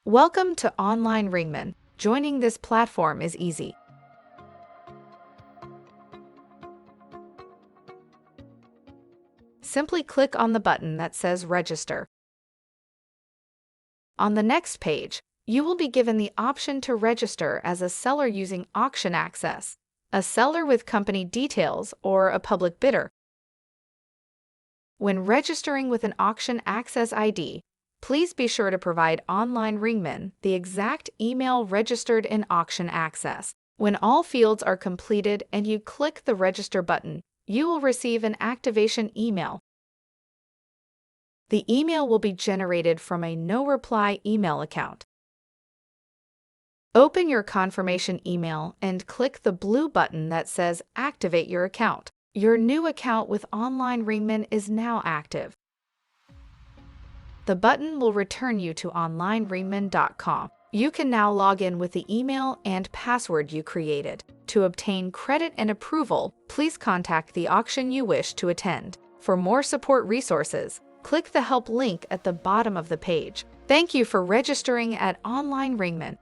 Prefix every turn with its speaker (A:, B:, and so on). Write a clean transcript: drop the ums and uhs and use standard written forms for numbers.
A: Welcome to Online Ringman. Joining this platform is easy. Simply click on the button that says Register. On the next page, you will be given the option to register as a seller using auction access, a seller with company details, or a public bidder. When registering with an auction access ID, please be sure to provide Online Ringman the exact email registered in auction access. When all fields are completed and you click the Register button, you will receive an activation email. The email will be generated from a no-reply email account. Open your confirmation email and click the blue button that says Activate your account. Your new account with Online Ringman is now active. The button will return you to onlineringman.com. You can now log in with the email and password you created. To obtain credit and approval, please contact the auction you wish to attend. For more support resources, click the Help link at the bottom of the page. Thank you for registering at Online Ringman.